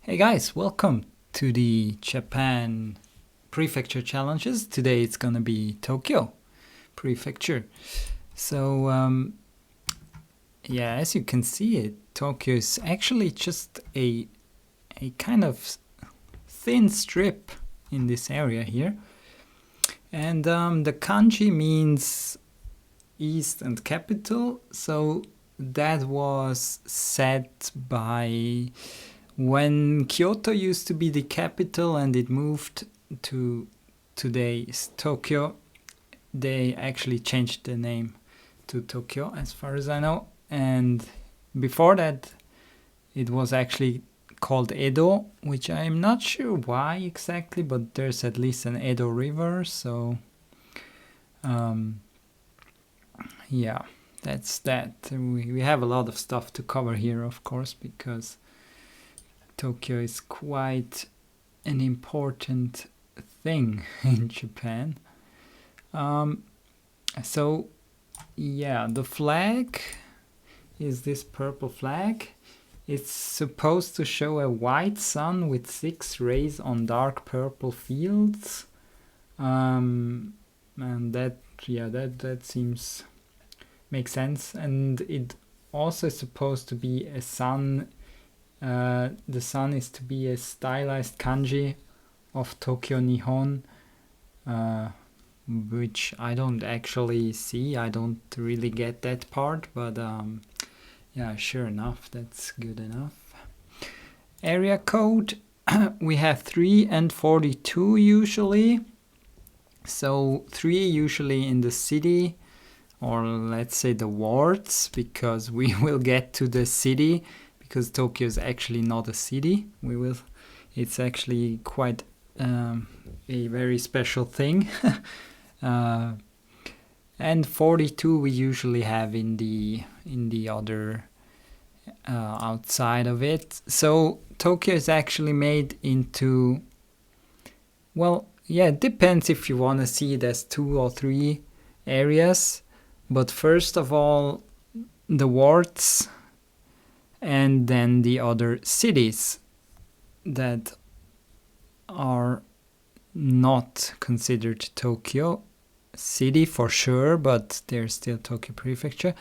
Hey guys, welcome to the Japan Prefecture Challenges. Today it's gonna be Tokyo Prefecture. So, yeah, as you can see, Tokyo is actually just a kind of thin strip in this area here. And the kanji means east and capital, so that was set by when Kyoto used to be the capital and it moved to today's Tokyo. They actually changed the name to Tokyo, as far as I know. And before that, it was actually called Edo, which I'm not sure why exactly, but there's at least an Edo River, so yeah, that's that. We have a lot of stuff to cover here, of course, because Tokyo is quite an important thing in Japan. So, yeah, the flag is this purple flag. It's supposed to show a white sun with 6 rays on dark purple fields. And that seems makes sense. And it also is supposed to be a sun. The sun is to be a stylized kanji of Tokyo Nihon, which I don't actually see. I don't really get that part, but yeah, sure enough, that's good enough. Area code, we have 3 and 42 usually. So 3 usually in the city, or let's say the wards, because we will get to the city, because Tokyo is actually not a city. It's actually quite a very special thing. And 42 we usually have in the other outside of it. So Tokyo is actually made into, well, yeah, it depends if you want to see it as 2 or 3 areas. But first of all, the wards, and then the other cities that are not considered Tokyo city for sure, but they're still Tokyo Prefecture.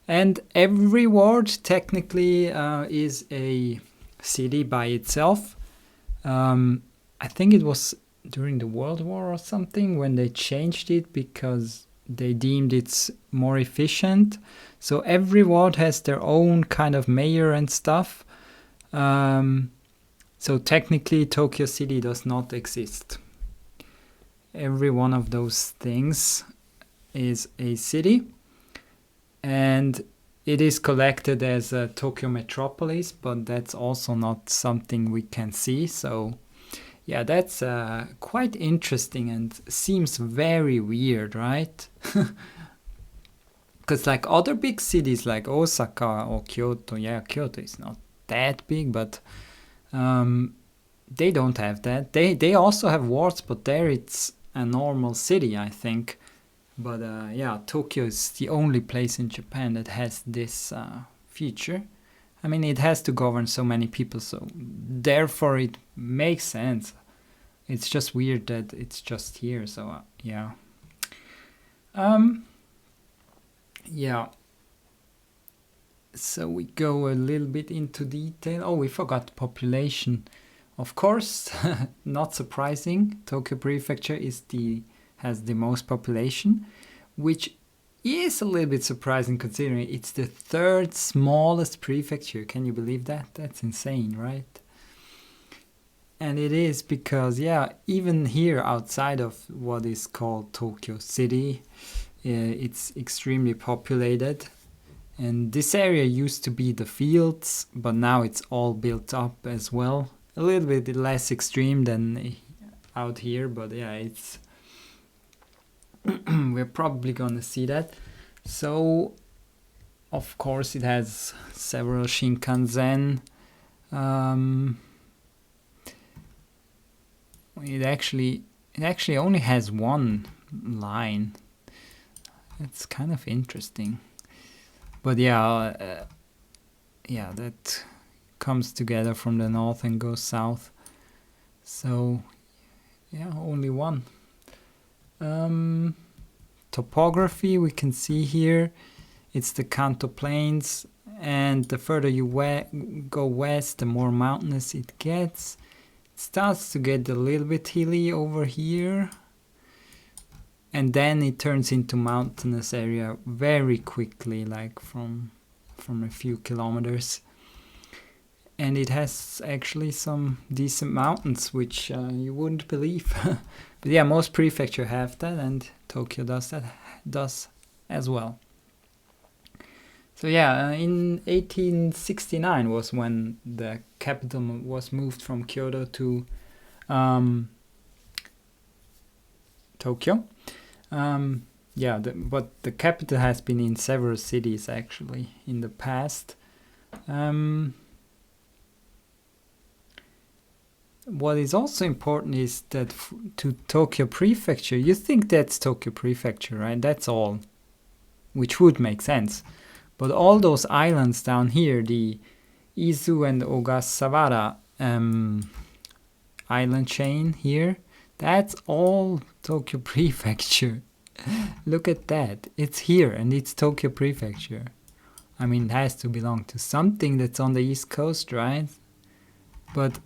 And every ward technically is a city by itself. I think it was during the World War or something when they changed it because they deemed it's more efficient. So every ward has their own kind of mayor and stuff. So technically Tokyo City does not exist. Every one of those things is a city, and it is collected as a Tokyo metropolis, but that's also not something we can see. So yeah, that's quite interesting and seems very weird, right? Because like other big cities like Osaka or Kyoto, yeah, Kyoto is not that big, but they don't have that. They also have wards, but there it's a normal city, I think. But yeah, Tokyo is the only place in Japan that has this feature. I mean, it has to govern so many people, so therefore it makes sense. It's just weird that it's just here, so yeah. Yeah. So we go a little bit into detail. Oh, we forgot population. Of course, not surprising, Tokyo Prefecture has the most population, which is a little bit surprising considering it's the 3rd smallest prefecture. Can you believe that? That's insane, right? And it is because, yeah, even here outside of what is called Tokyo City, it's extremely populated. And this area used to be the fields, but now it's all built up as well. A little bit less extreme than out here, but yeah, it's we're probably gonna see that. So, of course, it has several Shinkansen. It actually only has one line. It's kind of interesting. But yeah, that comes together from the north and goes south. So yeah, only one. Topography, we can see here, it's the Kanto Plains, and the further you go west, the more mountainous it gets. It starts to get a little bit hilly over here, and then it turns into mountainous area very quickly, like from a few kilometers. And it has actually some decent mountains, which you wouldn't believe. But yeah, most prefecture have that, and Tokyo does as well. So yeah, in 1869 was when the capital was moved from Kyoto to Tokyo. But the capital has been in several cities actually in the past. What is also important is that to Tokyo Prefecture, you think that's Tokyo Prefecture, right? That's all, which would make sense. But all those islands down here, the Izu and Ogasawara island chain here, that's all Tokyo Prefecture. Look at that. It's here and it's Tokyo Prefecture. I mean, it has to belong to something that's on the East Coast, right? But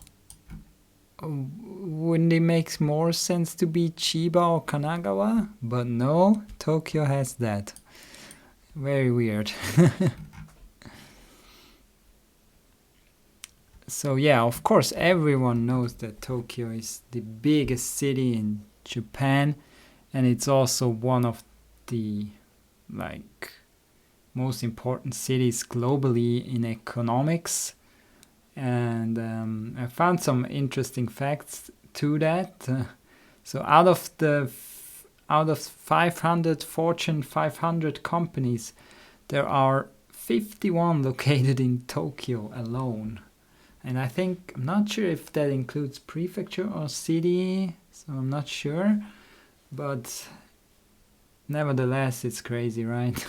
wouldn't it make more sense to be Chiba or Kanagawa? But no, Tokyo has that. Very weird. So yeah, of course, everyone knows that Tokyo is the biggest city in Japan, and it's also one of the most important cities globally in economics. And I found some interesting facts to that. So out of 500 Fortune 500 companies, there are 51 located in Tokyo alone. And I'm not sure if that includes prefecture or city, so I'm not sure. But nevertheless, it's crazy, right?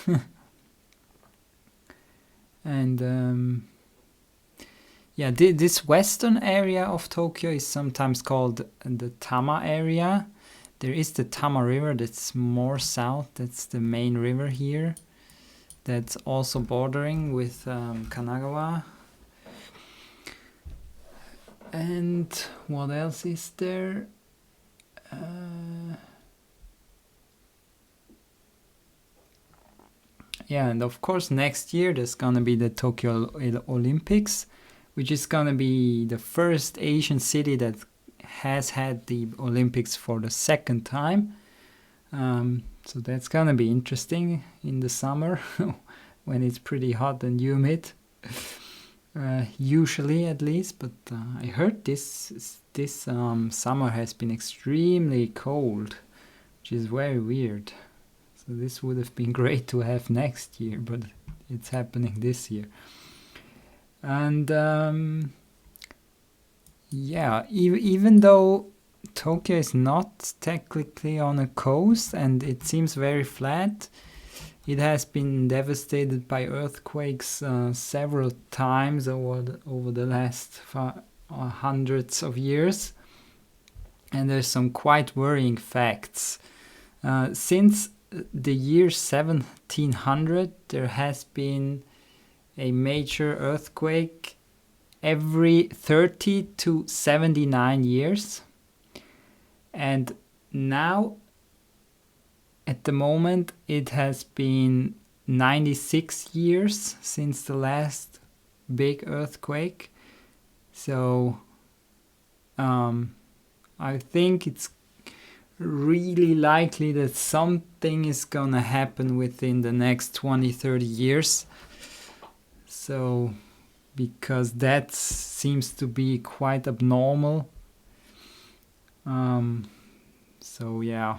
And this western area of Tokyo is sometimes called the Tama area. There is the Tama River that's more south. That's the main river here. That's also bordering with Kanagawa. And what else is there? And of course next year there's gonna be the Tokyo Olympics, which is gonna be the first Asian city that has had the Olympics for the second time. So that's gonna be interesting in the summer when it's pretty hot and humid. Usually at least, but I heard this summer has been extremely cold, which is very weird. So this would have been great to have next year, but it's happening this year. And even though Tokyo is not technically on a coast and it seems very flat, it has been devastated by earthquakes several times over the last hundreds of years. And there's some quite worrying facts. Since the year 1700, there has been a major earthquake every 30 to 79 years. And now, at the moment, it has been 96 years since the last big earthquake. So I think it's really likely that something is gonna happen within the next 20-30 years. So, because that seems to be quite abnormal. So yeah,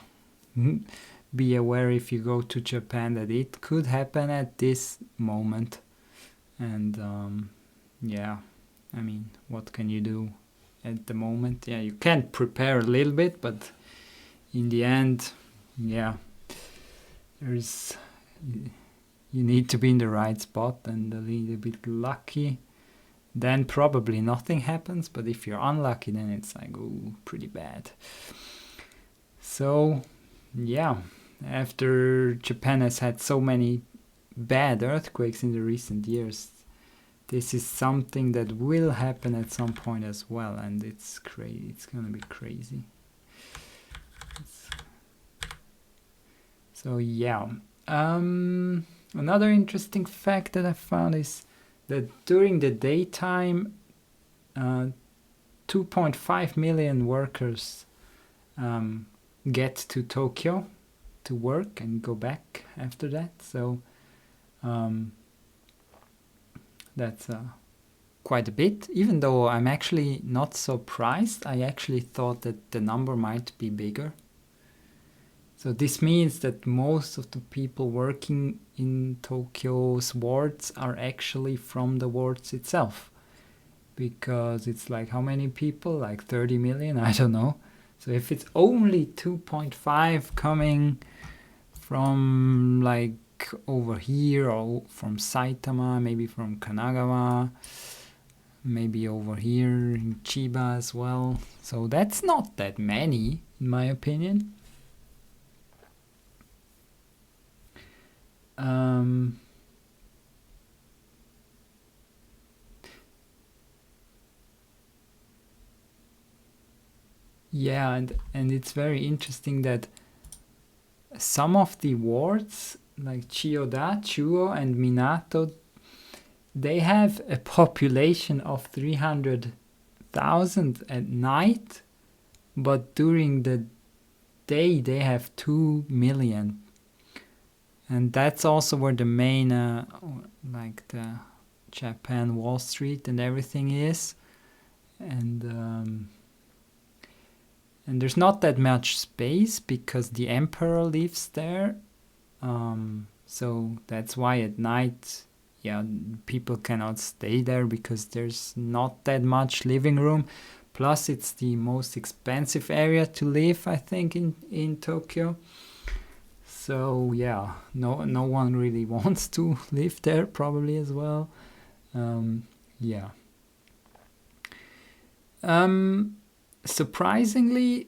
be aware if you go to Japan that it could happen at this moment. And I mean, what can you do at the moment? Yeah, you can prepare a little bit, but in the end, you need to be in the right spot and a little bit lucky. then probably nothing happens. But if you're unlucky, then it's like, ooh, pretty bad. So, yeah, after Japan has had so many bad earthquakes in the recent years, this is something that will happen at some point as well, and it's crazy. It's gonna be crazy. So yeah, another interesting fact that I found is that during the daytime, 2.5 million workers get to Tokyo to work and go back after that. So that's quite a bit, even though I'm actually not surprised. I actually thought that the number might be bigger. So this means that most of the people working in Tokyo's wards are actually from the wards itself. Because it's like, how many people? Like 30 million? I don't know. So if it's only 2.5 coming from like over here, or from Saitama, maybe from Kanagawa, maybe over here in Chiba as well. So that's not that many, in my opinion. Yeah, and it's very interesting that some of the wards, like Chiyoda, Chuo, and Minato, they have a population of 300,000 at night, but during the day they have 2 million. And that's also where the main, like the Japan Wall Street and everything is. And there's not that much space because the emperor lives there. So that's why at night, yeah, people cannot stay there because there's not that much living room. Plus, it's the most expensive area to live, I think, in Tokyo. So yeah, no one really wants to live there probably as well. Yeah. Surprisingly,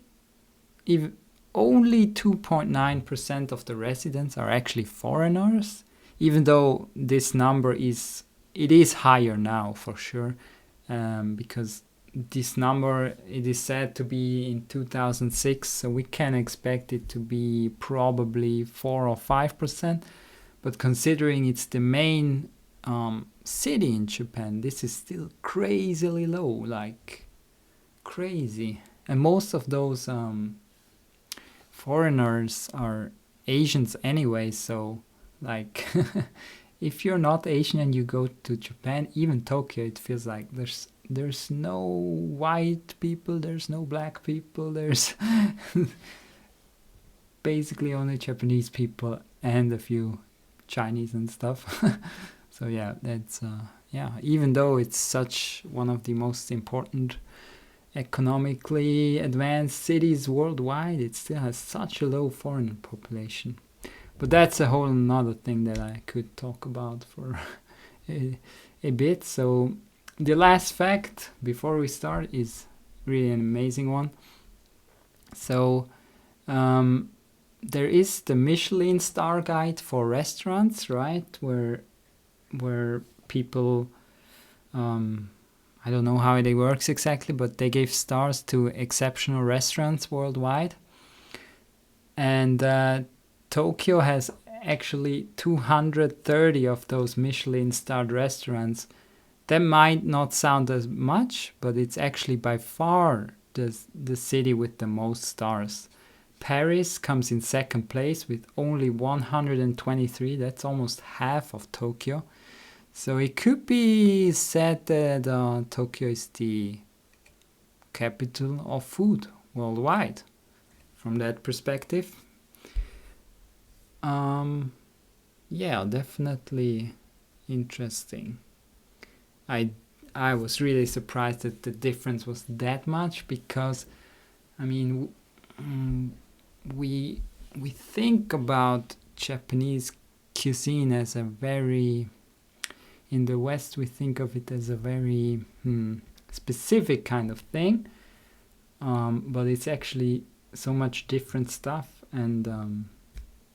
if only 2.9% of the residents are actually foreigners, even though this number is higher now for sure, because this number, it is said to be in 2006, so we can expect it to be probably 4 or 5%. But considering it's the main city in Japan, this is still crazily low, like crazy. And most of those foreigners are Asians anyway, so like if you're not Asian and you go to Japan, even Tokyo, it feels like there's no white people, there's no black people, there's basically only Japanese people and a few Chinese and stuff. So yeah, that's even though it's such one of the most important economically advanced cities worldwide, it still has such a low foreign population. But that's a whole nother thing that I could talk about for a bit. So the last fact before we start is really an amazing one. So there is the Michelin star guide for restaurants, right? Where people, I don't know how it works exactly, but they gave stars to exceptional restaurants worldwide. And Tokyo has actually 230 of those Michelin starred restaurants. That might not sound as much, but it's actually by far the city with the most stars. Paris comes in second place with only 123. That's almost half of Tokyo. So it could be said that Tokyo is the capital of food worldwide from that perspective. Yeah, definitely interesting. I was really surprised that the difference was that much because, I mean, we think about Japanese cuisine as a very In the West, we think of it as a very specific kind of thing, but it's actually so much different stuff. And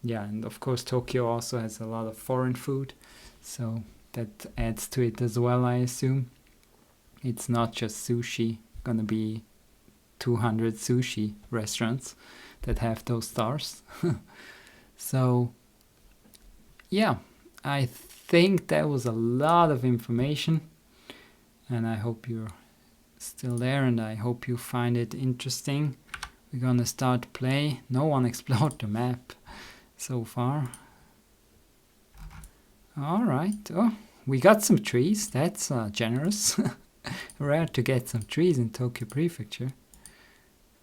yeah, and of course Tokyo also has a lot of foreign food, so that adds to it as well, I assume. It's not just sushi. Gonna be 200 sushi restaurants that have those stars. So yeah, I think that was a lot of information, and I hope you're still there, and I hope you find it interesting. We're gonna start play. No one explored the map so far. All right. Oh, we got some trees. That's generous. Rare to get some trees in Tokyo Prefecture.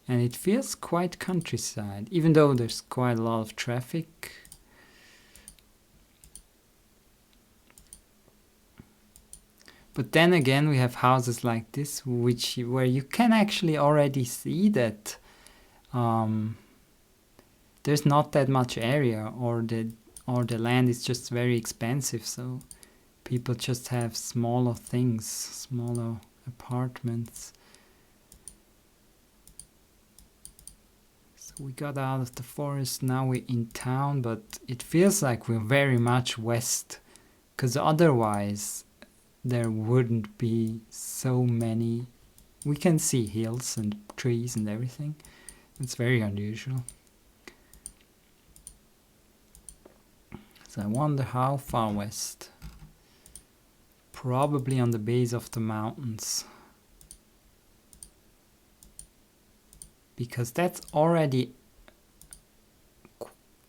And it feels quite countryside, even though there's quite a lot of traffic. But then again, we have houses like this, where you can actually already see that there's not that much area, or the land is just very expensive. So people just have smaller things, smaller apartments. So we got out of the forest, now we're in town, but it feels like we're very much west, because otherwise there wouldn't be so many. We can see hills and trees and everything. It's very unusual. So I wonder how far west. Probably on the base of the mountains, because that's already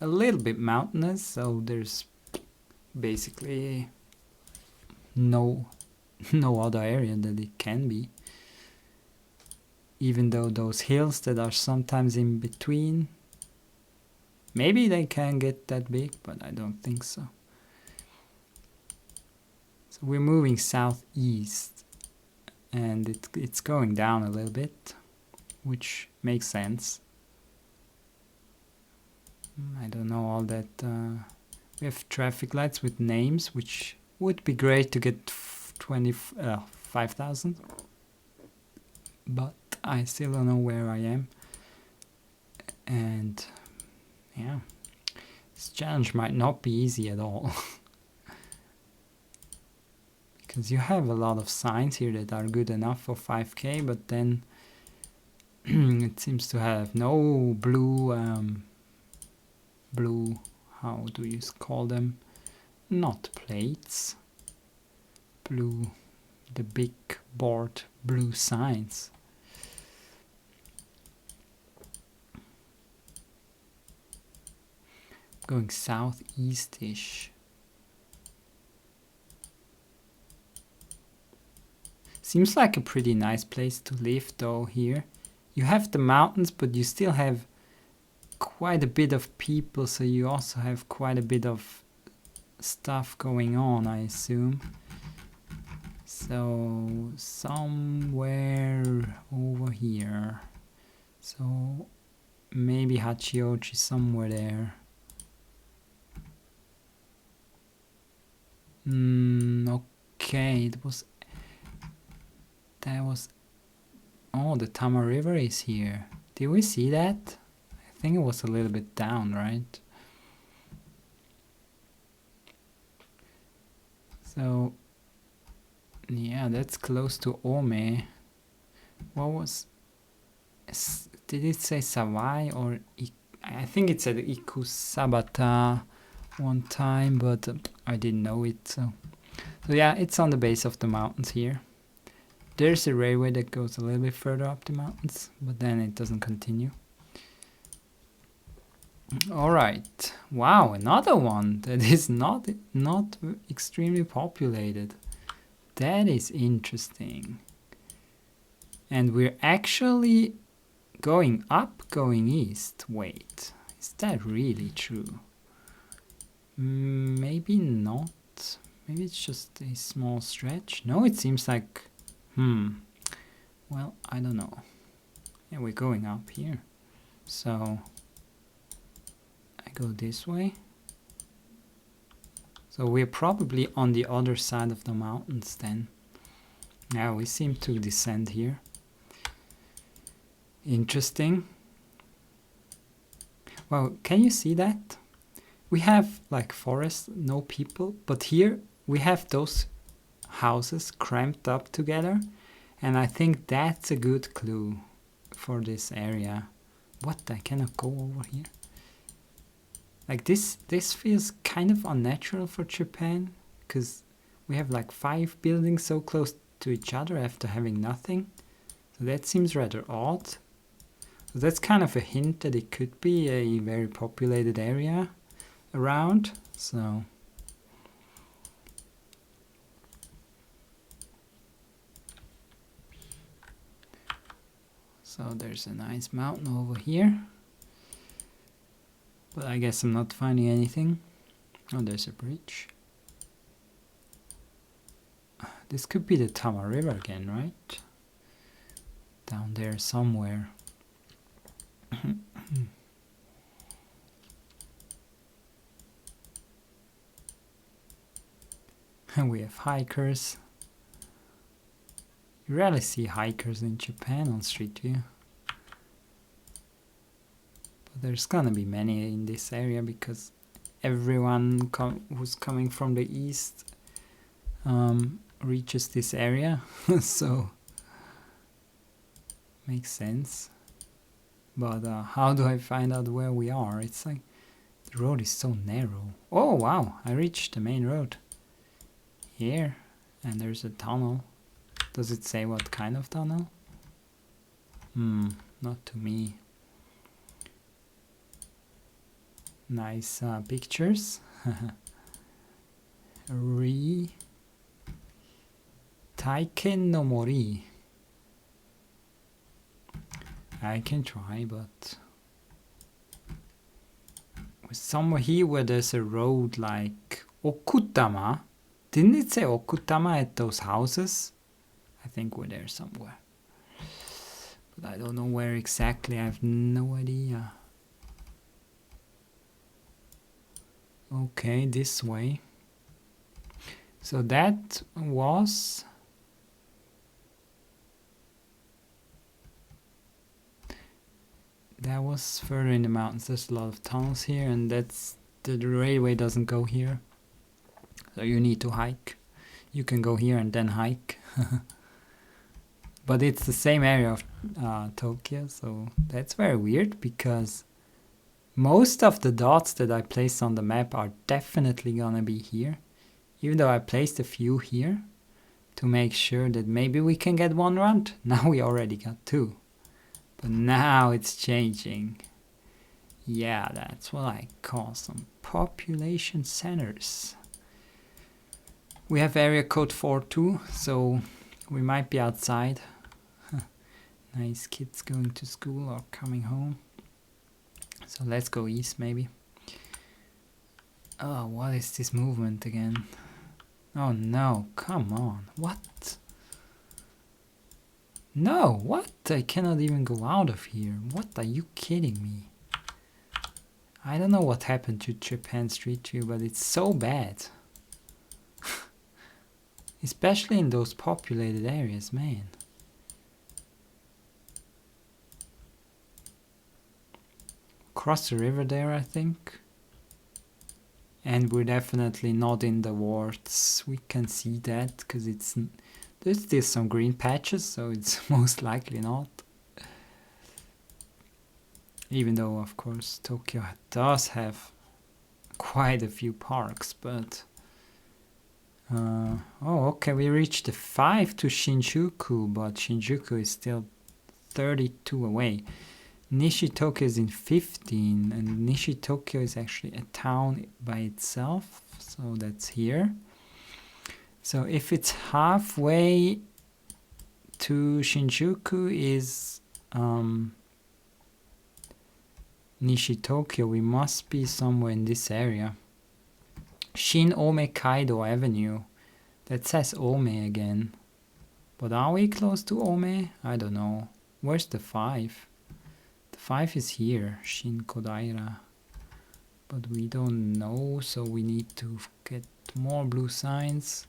a little bit mountainous, so there's basically no other area that it can be, even though those hills that are sometimes in between, maybe they can get that big, but I don't think so. So we're moving southeast, and it's going down a little bit, which makes sense. I don't know all that. We have traffic lights with names, which would be great to get 5,000. But I still don't know where I am. And yeah, this challenge might not be easy at all. Because you have a lot of signs here that are good enough for 5k, but then it seems to have no blue, how do you call them? Not plates. Blue, the big board blue signs. Going southeast-ish. Seems like a pretty nice place to live though here. You have the mountains, but you still have quite a bit of people, so you also have quite a bit of stuff going on, I assume. So somewhere over here. So maybe Hachioji somewhere there. Okay, that was oh, the Tama River is here. Did we see that? I think it was a little bit down, right? So yeah, that's close to Ome. What was... Did it say Sawai or... I think it said Ikusabata one time, but I didn't know it. So yeah, it's on the base of the mountains here. There's a railway that goes a little bit further up the mountains, but then it doesn't continue. Alright, wow, another one that is not extremely populated. That is interesting. And we're actually going up, going east. Wait, is that really true? Maybe not. Maybe it's just a small stretch. No, it seems like... Well, I don't know. Yeah, we're going up here. So... I go this way. So So we're probably on the other side of the mountains then. Now we seem to descend here. Interesting. Well, can you see that? We have like forest, no people, but here we have those houses cramped up together, and I think that's a good clue for this area. What? I cannot go over here. Like this feels kind of unnatural for Japan, because we have like 5 buildings so close to each other after having nothing. So that seems rather odd. So that's kind of a hint that it could be a very populated area around. So there's a nice mountain over here. But I guess I'm not finding anything. Oh, there's a bridge. This could be the Tama River again, right? Down there somewhere. And we have hikers. You rarely see hikers in Japan on Street View. But there's gonna be many in this area because everyone who's coming from the east reaches this area. So makes sense. But how do I find out where we are? It's like the road is so narrow. Oh wow, I reached the main road here, and there's a tunnel. Does it say what kind of tunnel? Not to me. Nice pictures. Taiken no Mori. I can try, but somewhere here where there's a road like Okutama. Didn't it say Okutama at those houses? I think we're there somewhere. But I don't know where exactly. I have no idea. Okay, this way. So that was... That was further in the mountains. There's a lot of tunnels here, and that's the railway doesn't go here. So you need to hike. You can go here and then hike. But it's the same area of Tokyo, so that's very weird because most of the dots that I placed on the map are definitely gonna be here. Even though I placed a few here to make sure that maybe we can get one round. Now we already got 2. But now it's changing. Yeah, that's what I call some population centers. We have area code 42, so we might be outside. Nice kids going to school or coming home. So let's go east maybe. Oh, what is this movement again? Oh no, come on. What? No, what? I cannot even go out of here. What, are you kidding me? I don't know what happened to Japan Street View, but it's so bad. Especially in those populated areas, man. Cross the river there, I think. And we're definitely not in the wards. We can see that because there's still some green patches, so it's most likely not. Even though, of course, Tokyo does have quite a few parks, but... oh, okay, we reached the 5 to Shinjuku, but Shinjuku is still 32 away. Nishi-Tokyo is in 15, and Nishi-Tokyo is actually a town by itself, so that's here. So if it's halfway to Shinjuku is Nishi-Tokyo, we must be somewhere in this area. Shin-Ome Kaido Avenue. That says Ome again. But are we close to Ome? I don't know. Where's the 5? The 5 is here, Shin Kodaira. But we don't know, so we need to get more blue signs.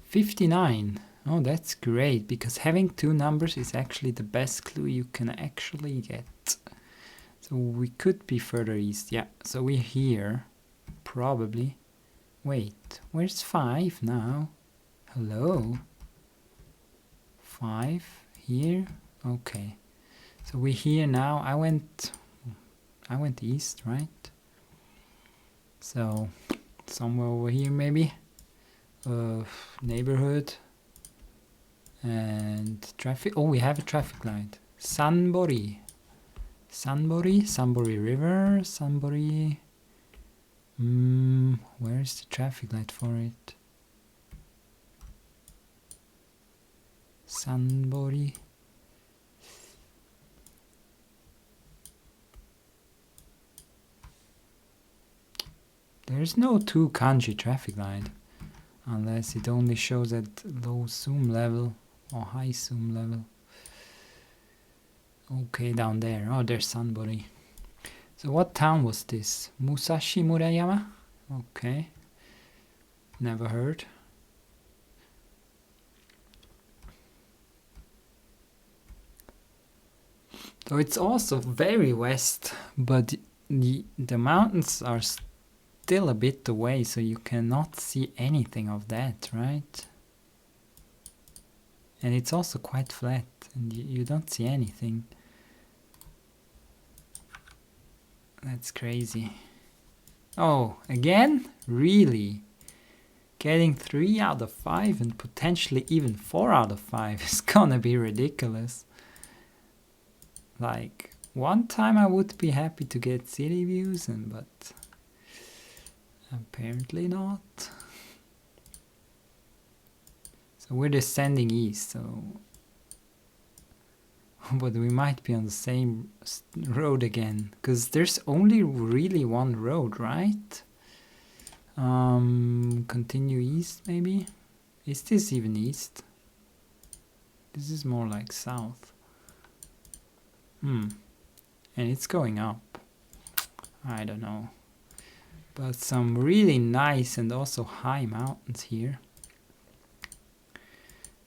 59. Oh, that's great, because having 2 numbers is actually the best clue you can actually get. So we could be further east. Yeah, so we're here. Probably. Wait, where's 5 now? Hello? 5 here? Okay. So we're here now. I went east, right? So somewhere over here maybe. Neighborhood. And traffic. Oh, we have a traffic light. Sunbury. Sunbury River. Sunbury. Where's the traffic light for it? Sunbury. There's no 2 kanji traffic light, unless it only shows at low zoom level or high zoom level. Okay, down there. Oh, there's Sunbury. So what town was this? Musashi Murayama? Okay. Never heard. So it's also very west, but the mountains are still a bit away, so you cannot see anything of that, right? And it's also quite flat, and you don't see anything. That's crazy. Oh, again? Really? Getting 3 out of 5 and potentially even 4 out of 5 is gonna be ridiculous. Like, one time I would be happy to get city views, but apparently not. So we're descending east, so... But we might be on the same road again, because there's only really one road, right? Continue east, maybe? Is this even east? This is more like south. And it's going up. I don't know. But some really nice and also high mountains here.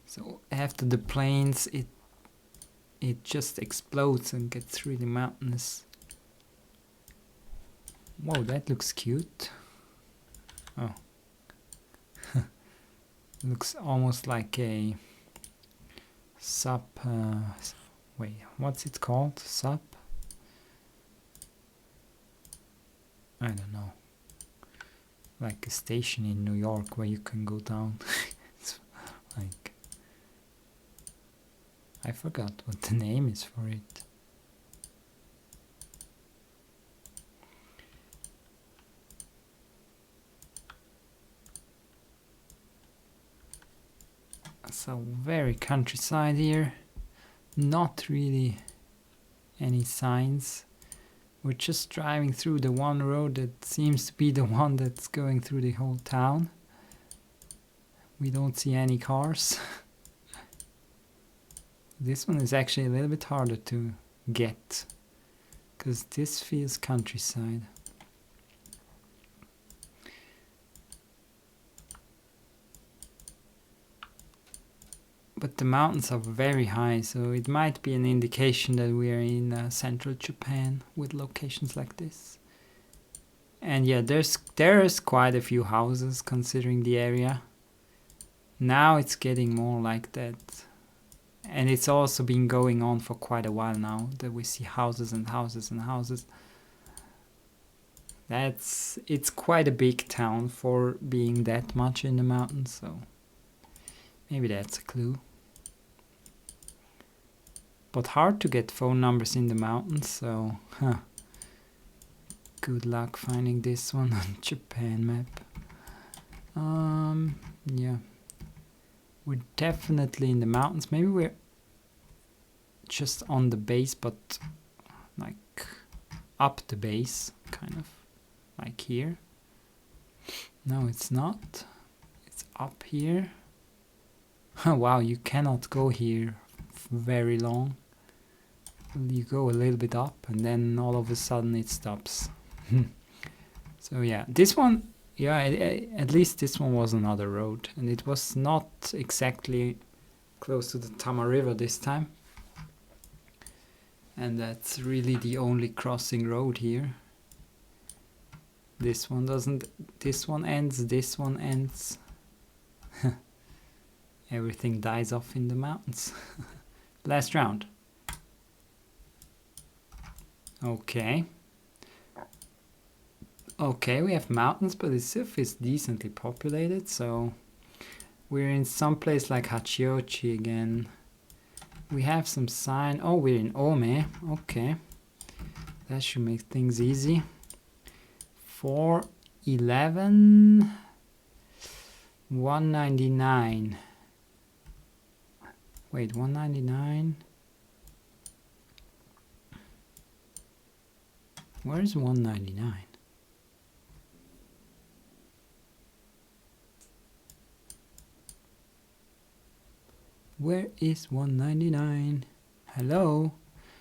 So after the plains, it just explodes and gets really mountainous. Whoa, that looks cute. Oh. Looks almost like a wait, what's it called? Sup? I don't know. Like a station in New York where you can go down. It's like... I forgot what the name is for it. So very countryside here. Not really any signs. We're just driving through the one road that seems to be the one that's going through the whole town. We don't see any cars. This one is actually a little bit harder to get, because this feels countryside. But the mountains are very high, so it might be an indication that we are in central Japan with locations like this. And yeah, there's quite a few houses considering the area. Now it's getting more like that. And it's also been going on for quite a while now, that we see houses and houses and houses. It's quite a big town for being that much in the mountains, so maybe that's a clue. But hard to get phone numbers in the mountains, so good luck finding this one on Japan map. Yeah. We're definitely in the mountains. Maybe we're just on the base, but like up the base, kind of like here. No, it's not. It's up here. Wow, you cannot go here very long. You go a little bit up and then all of a sudden it stops. So yeah, this one, yeah, at least this one was another road, and it was not exactly close to the Tama River this time. And that's really the only crossing road here. This one doesn't, this one ends, this one ends. Everything dies off in the mountains. Last round. Okay. Okay, we have mountains, but the Sif is decently populated, so we're in some place like Hachiochi again. We have some sign. Oh, we're in Ome. Okay. That should make things easy. 411 199. Wait, 199. Where's 199? Where is 199? Hello?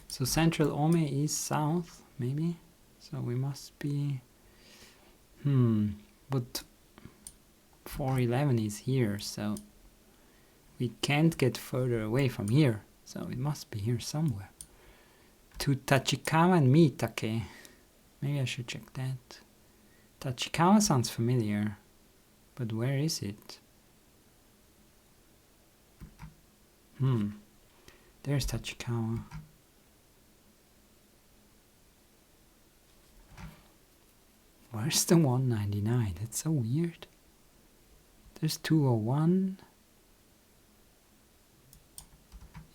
So Central Ome is south, maybe? So we must be... But 411 is here, so we can't get further away from here. So it must be here somewhere. To Tachikawa and Mitake. Maybe I should check that. Tachikawa sounds familiar, but where is it? There's Tachikawa. Where's the 199? That's so weird. There's 201.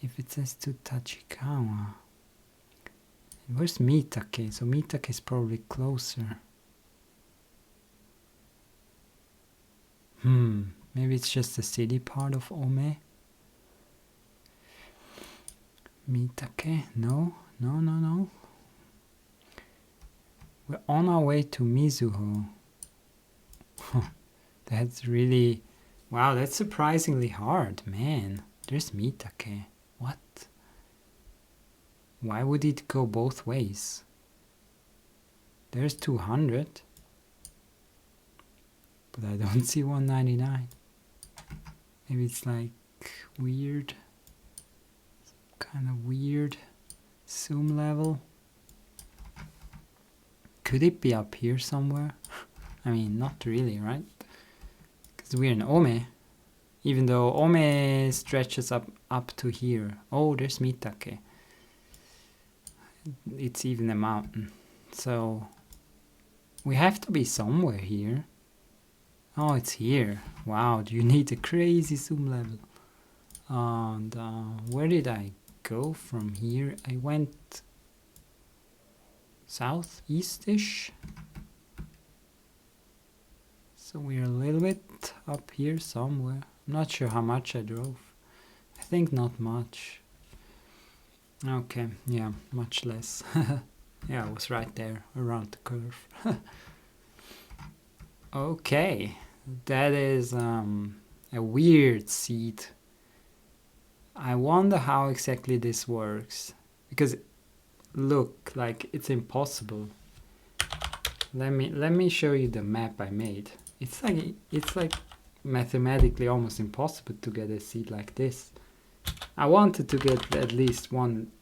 If it says to Tachikawa. Where's Mitake? So Mitake is probably closer. Maybe it's just the city part of Ome. Mitake? No. We're on our way to Mizuho. That's really... Wow, that's surprisingly hard, man. There's Mitake. What? Why would it go both ways? There's 200. But I don't see 199. Maybe it's like weird. Kind of weird zoom level. Could it be up here somewhere? I mean, not really, right? Because we're in Ome. Even though Ome stretches up to here. Oh, there's Mitake. It's even a mountain. So we have to be somewhere here. Oh, it's here. Wow, do you need a crazy zoom level? And where did I go from here? I went southeast-ish. So we're a little bit up here somewhere. I'm not sure how much I drove. I think not much. Okay, yeah, much less. Yeah, I was right there, around the curve. Okay, that is a weird seed. I wonder how exactly this works. Because look, like it's impossible. Let me show you the map I made. It's like mathematically almost impossible to get a seed like this. I wanted to get at least one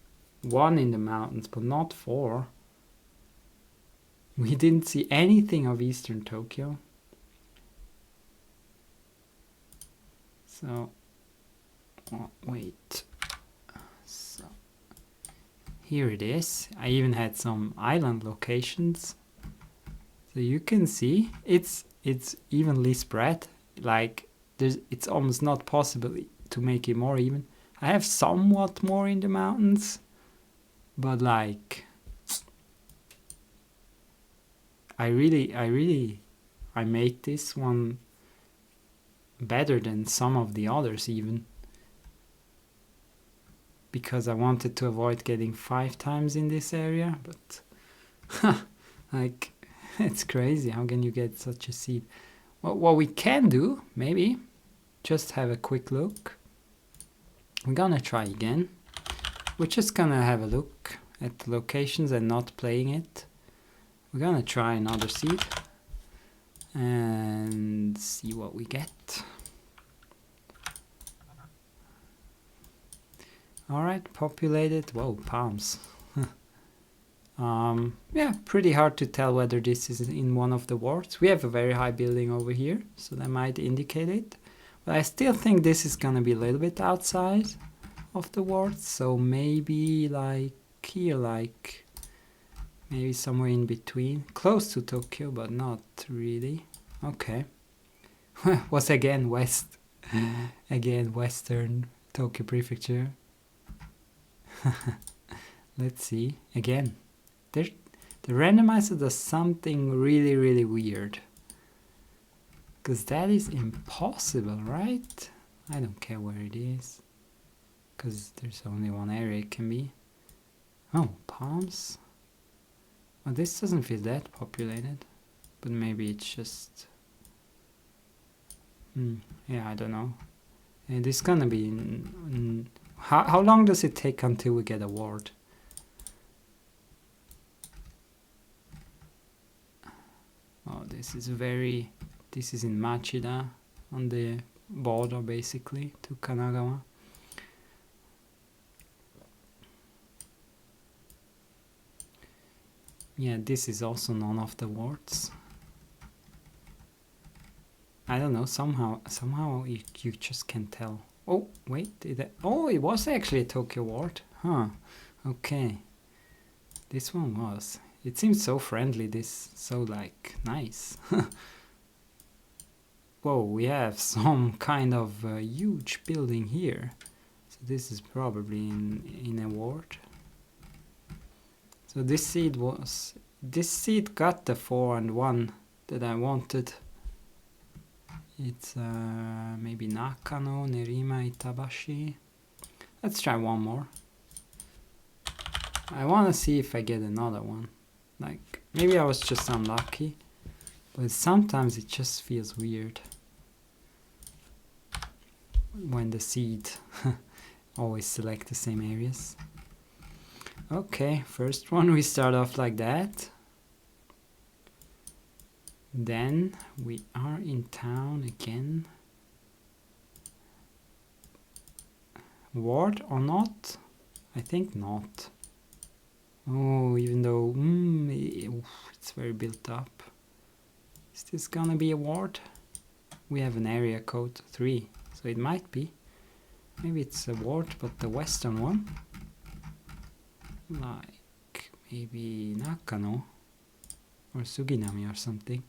in the mountains, but not 4. We didn't see anything of Eastern Tokyo. So, oh, wait. So, here it is. I even had some island locations. So you can see it's evenly spread. Like it's almost not possible to make it more even. I have somewhat more in the mountains, but like I made this one better than some of the others even, because I wanted to avoid getting 5 times in this area, but like it's crazy. How can you get such a seed? Well, what we can do, maybe, just have a quick look. We're gonna try again. We're just gonna have a look at the locations and not playing it. We're gonna try another seed. and see what we get. Alright, populated. Whoa, palms. Yeah, pretty hard to tell whether this is in one of the wards. We have a very high building over here, so that might indicate it. But I still think this is gonna be a little bit outside of the wards, so maybe like here, like maybe somewhere in between. Close to Tokyo, but not really. Okay. Was again west. Again, western Tokyo prefecture. Let's see. Again. The randomizer does something really, really weird. Because that is impossible, right? I don't care where it is. Because there's only one area it can be. Oh, palms? Well, this doesn't feel that populated. But maybe it's just... yeah, I don't know. And it's gonna be... how long does it take until we get a ward? Oh, this is in Machida, on the border basically to Kanagawa. Yeah, this is also none of the wards. I don't know, somehow you just can't tell. Oh, wait, oh, it was actually a Tokyo ward. Huh, okay. This one was. It seems so friendly, this, so like, nice. Whoa, we have some kind of huge building here. So this is probably in a ward. So this seed got the 4 and 1 that I wanted. It's maybe Nakano, Nerima, Itabashi. Let's try one more. I want to see if I get another one. Like, maybe I was just unlucky, but sometimes it just feels weird when the seed always select the same areas. Okay, first one we start off like that. Then we are in town again. Ward or not? I think not. Oh, even though it's very built up. Is this gonna be a ward? We have an area code 3, so it might be. Maybe it's a ward, but the western one. Like maybe Nakano or Suginami or something.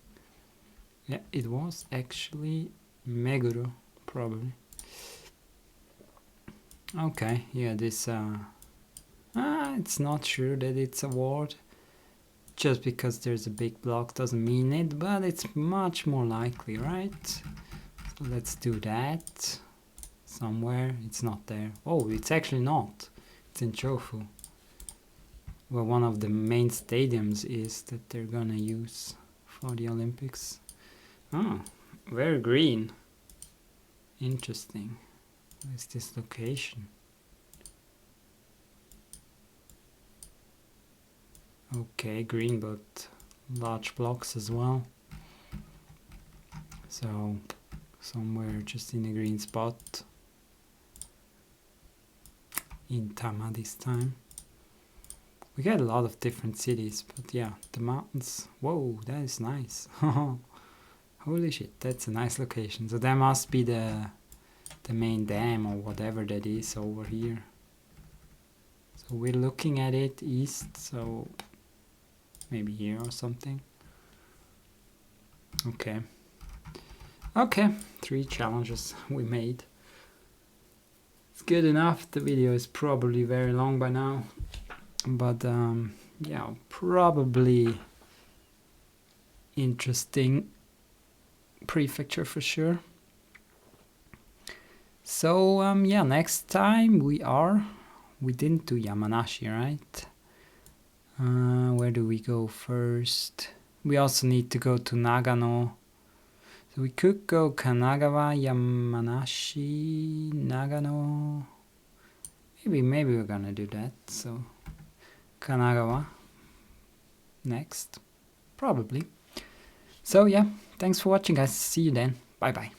Yeah, it was actually Meguro, probably. Okay, yeah, this it's not sure that it's a ward. Just because there's a big block doesn't mean it, but it's much more likely, right? So let's do that. Somewhere, it's not there. Oh, it's actually not. It's in Chofu. Well, one of the main stadiums is that they're gonna use for the Olympics. Oh, very green. Interesting. What is this location? Okay, green, but large blocks as well. So, somewhere just in a green spot. In Tama this time. We got a lot of different cities, but yeah, the mountains. Whoa, that is nice. Holy shit, that's a nice location. So that must be the main dam or whatever that is over here. So we're looking at it east, so maybe here or something. Okay. Okay, 3 challenges we made. It's good enough. The video is probably very long by now. But yeah, probably interesting prefecture for sure. So yeah, next time we didn't do Yamanashi, right? Where do we go first? We also need to go to Nagano. So we could go Kanagawa, Yamanashi, Nagano. Maybe we're gonna do that. So Kanagawa next, probably. So yeah, Thanks for watching, guys. See you then. Bye bye.